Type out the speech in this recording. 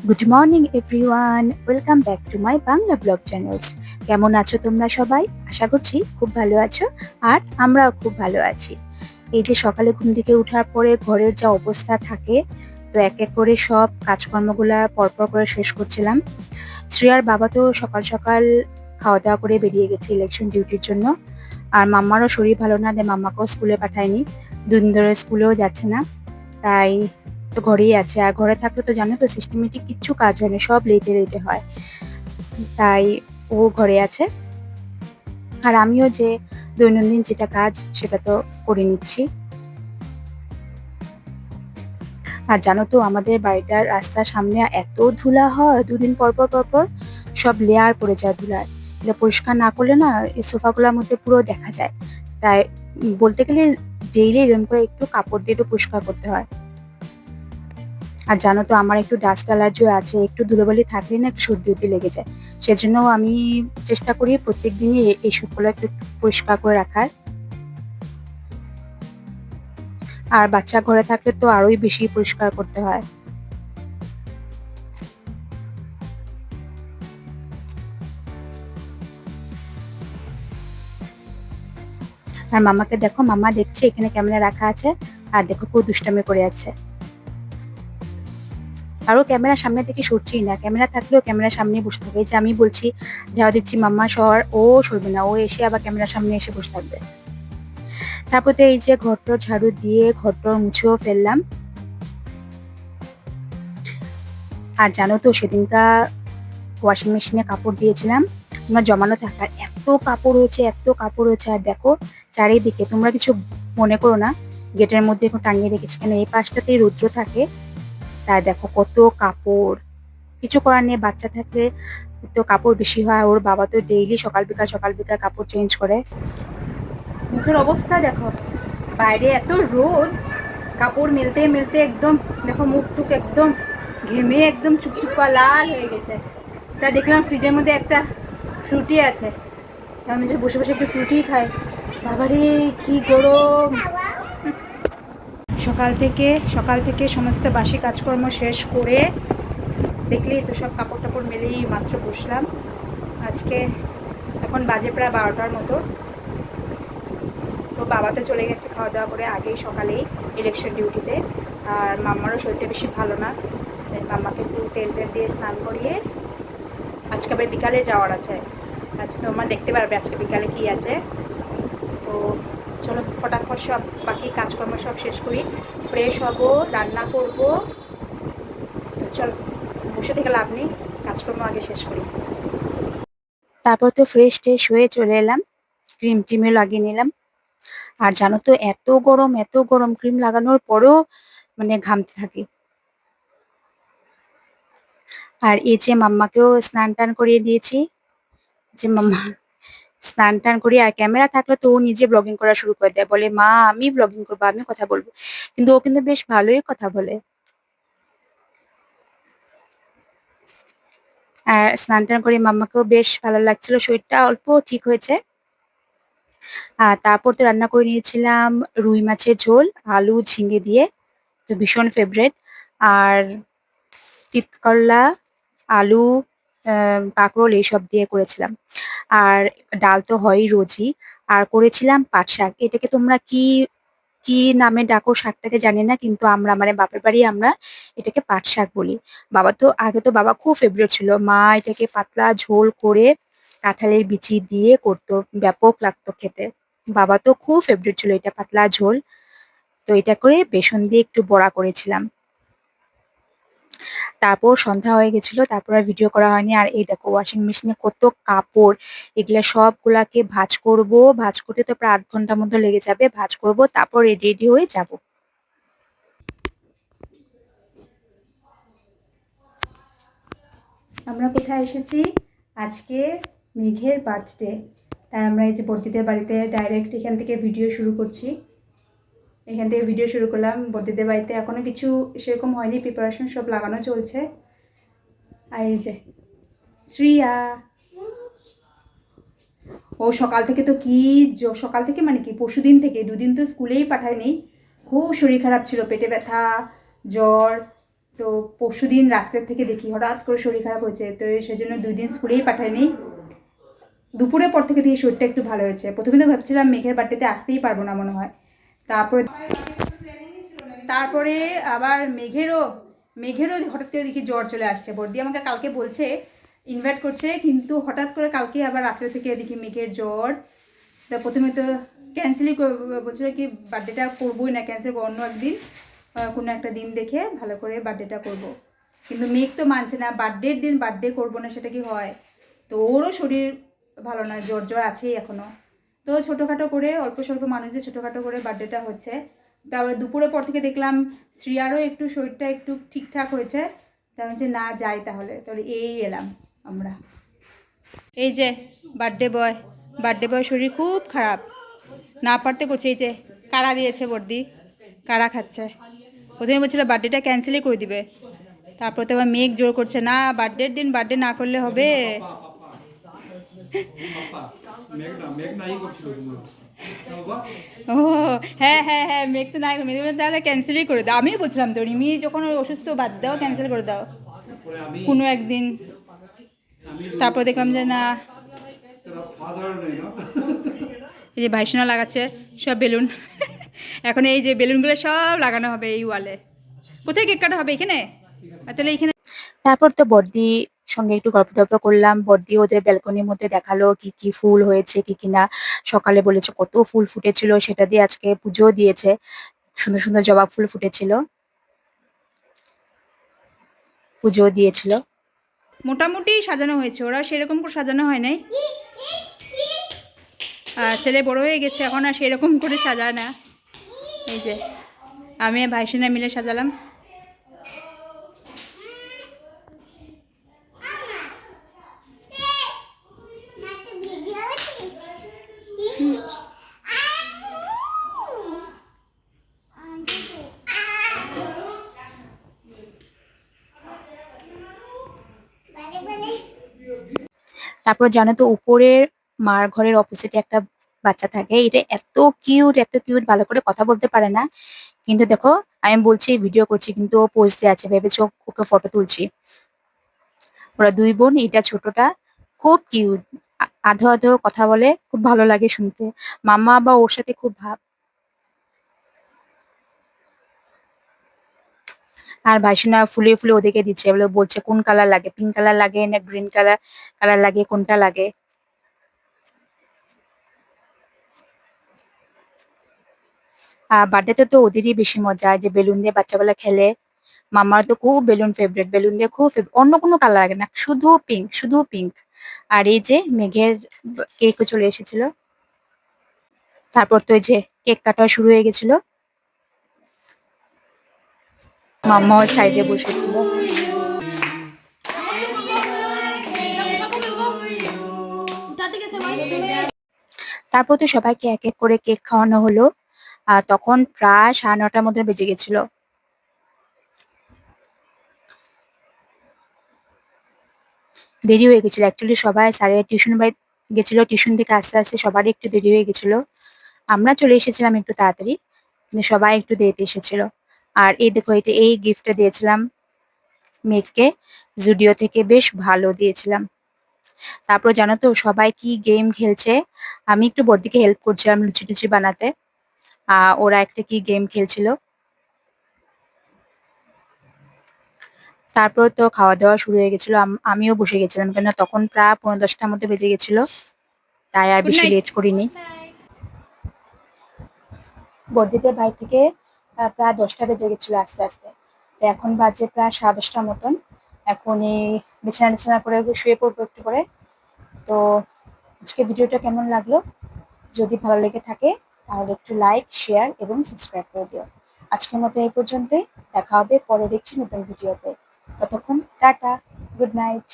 Good morning everyone, welcome back to my Bangla blog channels. কেমন আছো তোমরা সবাই? আশা করছি খুব ভালো আছো, আর আমরাও খুব ভালো আছি। এই যে সকালে ঘুম থেকে ওঠার পরে ঘরের যা অবস্থা থাকে, তো এক এক করে সব কাজকর্মগুলা পরপর করে শেষ করছিলাম। শ্রেয়ার বাবা তো সকাল সকাল খাওয়া দাওয়া করে বেরিয়ে গেছে ইলেকশন ডিউটির জন্য। আর মাম্মারও শরীর ভালো না, তাই মাম্মাকেও স্কুলে পাঠায়নি, দুদিন ধরে স্কুলেও যাচ্ছে না। তাই তো ঘরেই আছে, আর ঘরে থাকলে তো জানো তো সিস্টেমেটিক কিচ্ছু কাজ হয় না, সব লেটে লেটে হয়। তাই ও ঘরে আছে, আর আমিও যে দৈনন্দিন যেটা কাজ সেটা তো করে নিচ্ছি। আর জানো তো আমাদের বাড়িটার রাস্তার সামনে এত ধুলা হয়, দুদিন পর পর পর পর সব লেয়ার পড়ে যায় ধুলার। এটা পরিষ্কার না করলে না এই সোফাগুলোর মধ্যে পুরো দেখা যায়। তাই বলতে গেলে ডেইলি এরকম করে একটু কাপড় দিয়ে একটু পরিষ্কার করতে হয়। আর জানো তো আমার একটু ডাস্ট অ্যালার্জিও আছে, একটু ধুলোবালি থাকলে না একটু সর্দি উর্দি লেগে যায়। সেজন্য আমি চেষ্টা করি প্রত্যেক দিনই এই সবগুলো একটু পরিষ্কার করে রাখার। আর বাচ্চা ঘরে থাকলে তো আরোই বেশি পরিষ্কার করতে হয়। আর মামাকে দেখো, মামা দেখছে এখানে ক্যামেরা রাখা আছে, আর দেখো খুব দুষ্টামি করে আছে। আরও ক্যামেরার সামনে থেকে সরছেই না, ক্যামেরা থাকলেও ক্যামেরার সামনে বসে থাকে। এই যে আমি বলছি ঝাড়ু দিচ্ছি মাম্মা সর, ও সরবে না, ও এসে আবার ক্যামেরার সামনে এসে বসে থাকবে। তারপর তো এই যে ঘরটা ঝাড়ু দিয়ে ঘরটা মুছেও ফেললাম। আর জানো তো সেদিনকা ওয়াশিং মেশিনে কাপড় দিয়েছিলাম তোমরা জমানো থাকার, এত কাপড় হয়েছে, এত কাপড় হয়েছে। আর দেখো চারিদিকে, তোমরা কিছু মনে করো না, গেটের মধ্যে এখন টাঙিয়ে রেখেছি কেন, এই পাশটাতেই রৌদ্র থাকে। তাই দেখো কত কাপড়। কিছু করার নেই, বাচ্চা থাকলে তো কাপড় বেশি হয়। ওর বাবা তো ডেইলি সকাল বিকাল কাপড় চেঞ্জ করে। মুখের অবস্থা দেখো, বাইরে এত রোদ, কাপড় মেলতে মেলতে একদম দেখো মুখ টুক একদম ঘেমে একদম চুপচুপা লাল হয়ে গেছে। তা দেখলাম ফ্রিজের মধ্যে একটা ফ্রুটি আছে, তা আমি যে বসে বসে একটু ফ্রুটি খাই। বাবারে কি গরম! সকাল থেকে সমস্ত বাসি কাজকর্ম শেষ করে দেখলেই তো সব কাপড় টাপড় মেলেই মাত্র বসলাম। আজকে এখন বাজে প্রায় 12টার মতো। তো বাবা তো চলে গেছে খাওয়া দাওয়া করে আগেই সকালেই ইলেকশন ডিউটিতে। আর মাম্মারও শরীরটা বেশি ভালো না, তাই মাম্মাকে একটু তেল টেল দিয়ে স্নান করিয়ে আজকে আবার বিকালে যাওয়ার আছে। আজকে তোমরা দেখতে পারবে আজকে বিকালে কি আছে। তো চলো ফটাফট সব বাকি কাজকর্ম সব শেষ করি, ফ্রেশ হব, রান্না করব। তো চলো, বসে থেকে লাভ নেই, কাজকর্ম আগে শেষ করি। তারপর তো ফ্রেশ ট্রেশ হয়ে চলে এলাম, ক্রিম টিমে লাগিয়ে নিলাম। আর জানো তো এত গরম, এত গরম, ক্রিম লাগানোর পরেও মানে ঘামতে থাকি। আর এই যে মাম্মাকেও স্নান টান করিয়ে দিয়েছি, যে মাম্মা স্নান টান করি। আর ক্যামেরা থাকলে তো ও নিজে ব্লগিং করা শুরু করে দেয়, বলে মা আমি ব্লগিং করবো, আমি কথা বলবো। কিন্তু ও কিন্তু বেশ ভালোই কথা বলে। আর স্নান টান করে মাম্মাকেও বেশ ভালো লাগছিল, শরীরটা অল্প ঠিক হয়েছে। আর তারপর তো রান্না করে নিয়েছিলাম রুই মাছের ঝোল, আলু ঝিঙে দিয়ে, তো ভীষণ ফেভারেট। আর তিতকরলা, আলু, কাঁকরোল এইসব দিয়ে করেছিলাম। আর ডাল তো হয়ই রোজই। আর করেছিলাম পাট শাক, এটাকে তোমরা কি কি নামে ডাকো শাকটাকে জানি না, কিন্তু আমরা মানে বাপের বাড়ি আমরা এটাকে পাট শাক বলি। বাবা তো আগে তো বাবা খুব ফেভারিট ছিল, মা এটাকে পাতলা ঝোল করে কাঁঠালের বিচি দিয়ে করতো, ব্যাপক লাগতো খেতে। বাবা তো খুব ফেভারিট ছিল এটা পাতলা ঝোল। তো এটা করে বেসন দিয়ে একটু বড়া করেছিলাম। তারপর সন্ধ্যা হয়ে গেছিল, তারপর আর ভিডিও করা হয়নি। আর এই দেখো ওয়াশিং মেশিনে কত কাপড়, এগুলা সবগুলাকে ভাঁজ করব। ভাঁজ করতে তো প্রায় 8 ঘন্টার মতো লেগে যাবে, ভাঁজ করব তারপর রেডি রেডি হয়ে যাব। আমরা কোথায় এসেছি? আজকে মেঘের বার্থডে, তাই আমরা এই যে বর্দিদের বাড়িতে ডাইরেক্ট এখান থেকে ভিডিও শুরু করছি। এখান থেকে ভিডিও শুরু করলাম বর্দিদের বাড়িতে, এখনো কিছু সেরকম হয়নি, প্রিপারেশন সব লাগানো চলছে। আর এই যে শ্রিয়া, ও সকাল থেকে তো কি সকাল থেকে মানে কি পরশুদিন থেকে 2 দিন তো স্কুলেই পাঠায়নি, খুব শরীর খারাপ ছিল, পেটে ব্যথা, জ্বর, তো পরশুদিন রাত্রের থেকে দেখি হঠাৎ করে শরীর খারাপ হয়েছে, তো সেজন্য 2 দিন স্কুলেই পাঠাইনি। দুপুরের পর থেকে দেখি শরীরটা একটু ভালো হয়েছে। প্রথমে তো ভাবছিলাম মেঘের বার্থডেতে আসতেই পারবো না মনে হয়, তারপরে তারপরে আবার মেঘেরও হঠাৎ করে দেখি জ্বর চলে আসছে। বর্দি আমাকে কালকে বলছে ইনভাইট করছে, কিন্তু হঠাৎ করে কালকে আবার রাত্রে থেকে দেখি মেঘের জ্বর। তা প্রথমে তো ক্যান্সেলই বলছিল কি বার্থডেটা করবোই না, ক্যান্সেল অন্য একদিন কোনো একটা দিন দেখে ভালো করে বার্থডেটা করব। কিন্তু মেঘ তো মানছে না, বার্থডের দিন বার্থডে করবো না, সেটা কি হয়? তো ওরও শরীর ভালো নয়, জ্বর জ্বর আছেই এখনও। তো ছোটোখাটো করে অল্প স্বল্প মানুষদের ছোটোখাটো করে বার্থডেটা হচ্ছে। তারপরে দুপুরের পর থেকে দেখলাম শ্রিয়ারও একটু শরীরটা একটু ঠিকঠাক হয়েছে, তার হচ্ছে না যাই তাহলে এই এলাম আমরা। এই যে বার্থডে বয় শরীর খুব খারাপ, না পারতে করছে। এই যে কাড়া দিয়েছে বর্দি, কাড়া খাচ্ছে। প্রথমে বলছিল বার্থডেটা ক্যান্সেলই করে দিবে, তারপর তো আবার মেঘ জোর করছে না বার্থডের দিন বার্থডে না করলে হবে। ও হ্যাঁ হ্যাঁ হ্যাঁ, মেঘ তো নাই, মেঘ তাহলে ক্যান্সেলই করে দাও। আমিও বলছিলাম তো রিমি যখন অসুস্থ বাদ দাও, ক্যান্সেল করে দাও কোনো একদিন। তারপর দেখলাম যে না, এই যে ভাইসোনা লাগাচ্ছে সব বেলুন। এখন এই যে বেলুনগুলো সব লাগানো হবে এই ওয়ালে। কোথায় কেক কাটা হবে? এখানে? তাহলে এখানে। তারপর তো বর্দি সঙ্গে একটু গল্প টল্প করলাম। বর্দি ওদের ব্যালকনির মধ্যে দেখালো কি কি ফুল হয়েছে কি কি না। সকালে বলেছে কত ফুল ফুটেছিল, সেটা দিয়ে আজকে পুজো দিয়েছে। সুন্দর সুন্দর জবা ফুল ফুটেছিল, পুজো দিয়েছিল। মোটামুটি সাজানো হয়েছে, ওরা সেরকম করে সাজানো হয় নাই। ছেলে বড় হয়ে গেছে, এখন আর সেরকম করে সাজায় না। এই যে আমি ভাইসোনা মিলে সাজালাম। তারপর জানো তো উপরের মার ঘরের অপোজিটে একটা বাচ্চা থাকে, এটা এত কিউট, ভালো করে কথা বলতে পারে না। কিন্তু দেখো আমি বলছি ভিডিও করছি, কিন্তু ও পোজ দিয়ে আছে, ভেবেছো ওকে ফটো তুলছি। ওরা 2 বোন, এটা ছোটটা, খুব কিউট, আধো আধো কথা বলে, খুব ভালো লাগে শুনতে। মাম্মা বা ওর সাথে খুব ভাব। আর ভাইসোনা ফুলে ফুলে ওদেরকে দিচ্ছে, বলে বলছে কোন কালার লাগে, পিঙ্ক কালার লাগে না গ্রিন কালার কালার লাগে, কোনটা লাগে। বার্থডেতে তো ওদেরই বেশি মজা, যে বেলুন দিয়ে বাচ্চাগুলো খেলে। মামার তো খুব বেলুন ফেভারিট, বেলুন দিয়ে খুব অন্য কোনো কালার লাগে না, শুধু পিঙ্ক, শুধু পিঙ্ক। আর এই যে মেঘের কেকও চলে এসেছিল। তারপর তো এই যে কেক কাটা শুরু হয়ে গেছিল, মাম্মাও সাইডে বসেছিল। তারপর তো সবাইকে এক এক করে কেক খাওয়ানো হলো। তখন প্রায় 9:30টার মধ্যে বেজে গেছিল। দেরি হয়ে গেছিল অ্যাকচুয়ালি, সবাই স্যারের টিউশন বাড়ি গেছিল, টিউশন থেকে আস্তে আস্তে সবারই একটু দেরি হয়ে গেছিল। আমরা চলে এসেছিলাম একটু তাড়াতাড়ি, কিন্তু সবাই একটু দেরিতে এসেছিল। আর এই দেখো, এটা এই গিফটটা দিয়েছিলাম মেঘকে, জুডিও থেকে, বেশ ভালো দিয়েছিলাম। তারপর জানো তো সবাই কি গেম খেলছে, আমি একটু বড়দিকে হেল্প করছিলাম লুচি টুচি বানাতে। ওরা একটা কি গেম খেলছিল। তারপর তো খাওয়া দাওয়া শুরু হয়ে গেছিল, আমিও বসে গেছিলাম, কেন তখন প্রায় 9:45টার মধ্যে বেজে গেছিল, তাই আর বেশি লেট করিনি। বড়দিদের বাড়ি থেকে প্রায় 10টা বেজে গেছিল আস্তে আস্তে। তো এখন বাজে প্রায় 10:30টার মতন। এখন এই বিছানা টিছানা করে শুয়ে পড়বো একটু করে। তো আজকে ভিডিওটা কেমন লাগলো, যদি ভালো লেগে থাকে তাহলে একটু লাইক, শেয়ার এবং সাবস্ক্রাইব করে দিও। আজকের মতো এই পর্যন্তই, দেখা হবে পরের একটি নতুন ভিডিওতে। ততক্ষণ টাটা, গুড নাইট।